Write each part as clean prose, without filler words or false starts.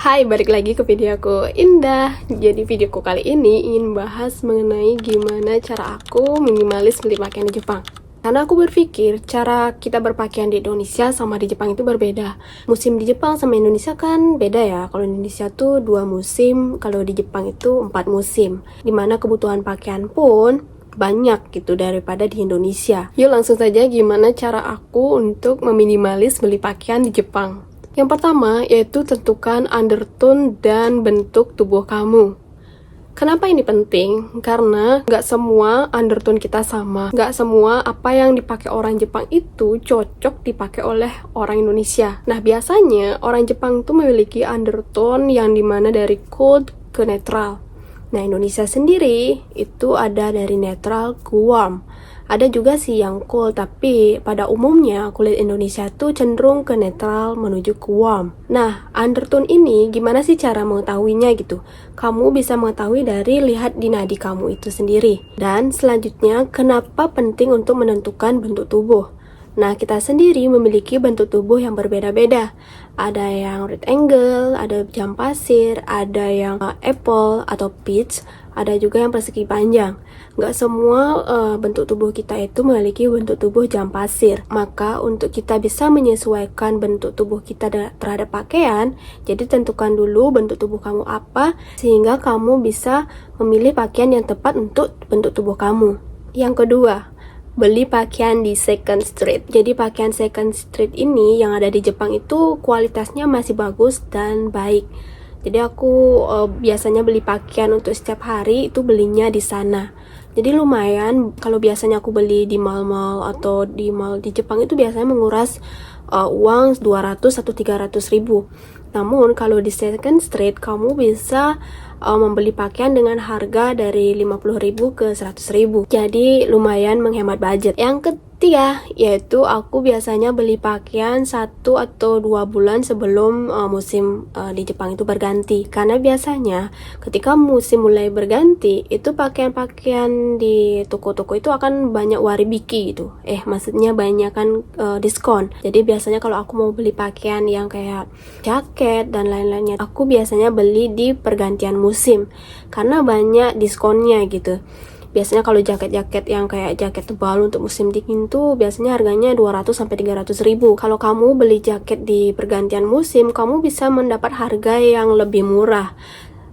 Hai, balik lagi ke videoku Indah. Jadi videoku kali ini ingin bahas mengenai gimana cara aku minimalis beli pakaian di Jepang. Karena aku berpikir cara kita berpakaian di Indonesia sama di Jepang itu berbeda. Musim di Jepang sama Indonesia kan beda ya. Kalau Indonesia tuh 2 musim, kalau di Jepang itu 4 musim. Dimana kebutuhan pakaian pun banyak gitu daripada di Indonesia. Yuk langsung saja gimana cara aku untuk meminimalis beli pakaian di Jepang. Yang pertama yaitu tentukan undertone dan bentuk tubuh kamu. Kenapa ini penting? Karena nggak semua undertone kita sama. Nggak semua apa yang dipakai orang Jepang itu cocok dipakai oleh orang Indonesia. Nah, biasanya orang Jepang itu memiliki undertone yang dimana dari cold ke netral. Nah, Indonesia sendiri itu ada dari netral ke warm. Ada juga sih yang cool, tapi pada umumnya kulit Indonesia tuh cenderung ke netral menuju ke warm. Nah, undertone ini gimana sih cara mengetahuinya gitu? Kamu bisa mengetahui dari lihat di nadi kamu itu sendiri. Dan selanjutnya, kenapa penting untuk menentukan bentuk tubuh? Nah, kita sendiri memiliki bentuk tubuh yang berbeda-beda. Ada yang right angle, ada jam pasir, ada yang apple atau peach, ada juga yang persegi panjang. Nggak semua bentuk tubuh kita itu memiliki bentuk tubuh jam pasir. Maka untuk kita bisa menyesuaikan bentuk tubuh kita terhadap pakaian, jadi tentukan dulu bentuk tubuh kamu apa, sehingga kamu bisa memilih pakaian yang tepat untuk bentuk tubuh kamu. Yang kedua, beli pakaian di second street. Jadi pakaian second street ini yang ada di Jepang itu kualitasnya masih bagus dan baik. Jadi aku biasanya beli pakaian untuk setiap hari itu belinya di sana. Jadi lumayan, kalau biasanya aku beli di mall-mall atau di mall di Jepang itu biasanya menguras uang 200 atau 300 ribu. Namun kalau di second street kamu bisa membeli pakaian dengan harga dari 50.000 ke 100.000. Jadi lumayan menghemat budget. Yang ketiga yaitu aku biasanya beli pakaian 1 atau 2 bulan sebelum musim di Jepang itu berganti. Karena biasanya ketika musim mulai berganti itu pakaian-pakaian di toko-toko itu akan banyak waribiki gitu. Maksudnya banyak kan diskon. Jadi biasanya kalau aku mau beli pakaian yang kayak jaket dan lain-lainnya, aku biasanya beli di pergantian musim karena banyak diskonnya gitu. Biasanya kalau jaket-jaket yang kayak jaket tebal untuk musim dingin tuh biasanya harganya 200 sampai 300 ribu. Kalau kamu beli jaket di pergantian musim, kamu bisa mendapat harga yang lebih murah,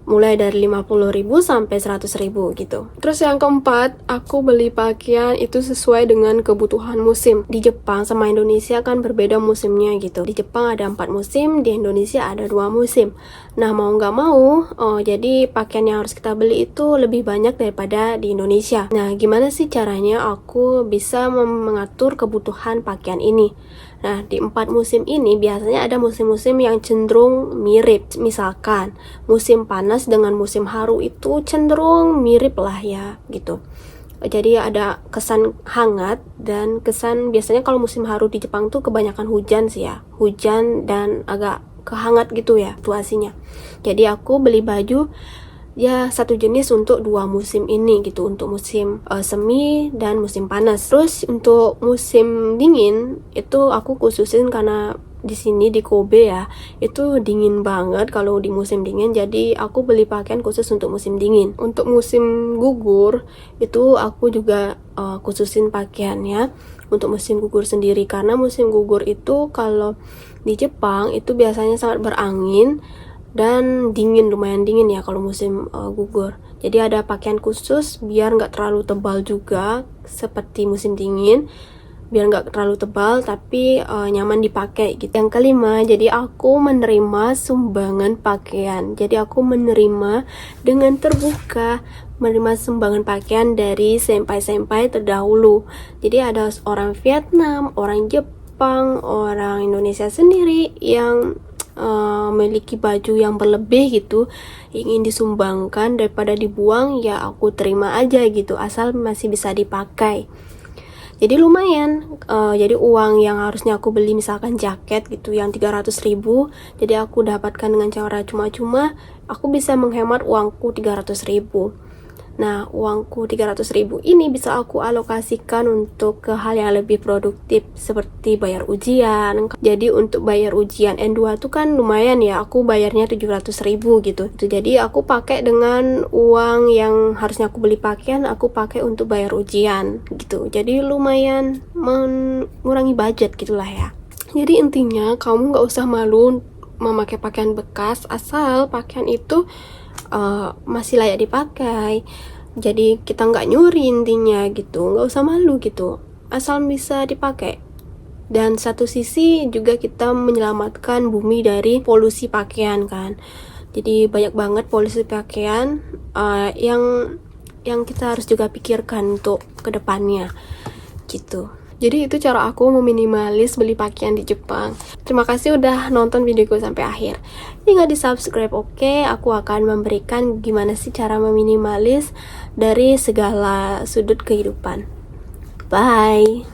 mulai dari 50.000 sampai 100.000 gitu. Terus yang keempat, aku beli pakaian itu sesuai dengan kebutuhan musim. Di Jepang sama Indonesia kan berbeda musimnya gitu. Di Jepang ada 4 musim, di Indonesia ada 2 musim. Nah, mau nggak mau, jadi pakaian yang harus kita beli itu lebih banyak daripada di Indonesia. Nah, gimana sih caranya aku bisa mengatur kebutuhan pakaian ini? Nah, di 4 musim ini biasanya ada musim-musim yang cenderung mirip. Misalkan, musim panas dengan musim haru itu cenderung mirip lah ya, gitu. Jadi ada kesan hangat dan kesan, biasanya kalau musim haru di Jepang tuh kebanyakan hujan sih ya. Hujan dan agak kehangat gitu ya situasinya. Jadi aku beli baju ya satu jenis untuk 2 musim ini gitu, untuk musim semi dan musim panas. Terus untuk musim dingin itu aku khususin karena di sini di Kobe ya itu dingin banget kalau di musim dingin, jadi aku beli pakaian khusus untuk musim dingin. Untuk musim gugur itu aku juga khususin pakaiannya untuk musim gugur sendiri, karena musim gugur itu kalau di Jepang itu biasanya sangat berangin dan dingin, lumayan dingin ya kalau musim gugur. Jadi ada pakaian khusus biar nggak terlalu tebal juga seperti musim dingin, biar nggak terlalu tebal tapi nyaman dipakai gitu. Yang kelima, jadi aku menerima sumbangan pakaian. Jadi aku menerima dengan terbuka, menerima sumbangan pakaian dari senpai-senpai terdahulu. Jadi ada orang Vietnam, orang Jepang, orang Indonesia sendiri yang memiliki baju yang berlebih gitu, ingin disumbangkan daripada dibuang, ya aku terima aja gitu, asal masih bisa dipakai. Jadi lumayan, jadi uang yang harusnya aku beli misalkan jaket gitu yang 300.000, jadi aku dapatkan dengan cara cuma-cuma, aku bisa menghemat uangku 300.000. Nah, uangku 300.000 ini bisa aku alokasikan untuk ke hal yang lebih produktif seperti bayar ujian. Jadi untuk bayar ujian N2 tuh kan lumayan ya, aku bayarnya 700.000 gitu. Jadi aku pakai dengan uang yang harusnya aku beli pakaian, aku pakai untuk bayar ujian gitu. Jadi lumayan mengurangi budget gitulah ya. Jadi intinya kamu nggak usah malu memakai pakaian bekas asal pakaian itu masih layak dipakai. Jadi kita nggak nyuri intinya gitu, nggak usah malu gitu, asal bisa dipakai. Dan satu sisi juga kita menyelamatkan bumi dari polusi pakaian kan. Jadi banyak banget polusi pakaian yang kita harus juga pikirkan untuk kedepannya gitu. Jadi itu cara aku meminimalis beli pakaian di Jepang. Terima kasih udah nonton videoku sampai akhir. Tinggal di subscribe, oke? Aku akan memberikan gimana sih cara meminimalis dari segala sudut kehidupan. Bye!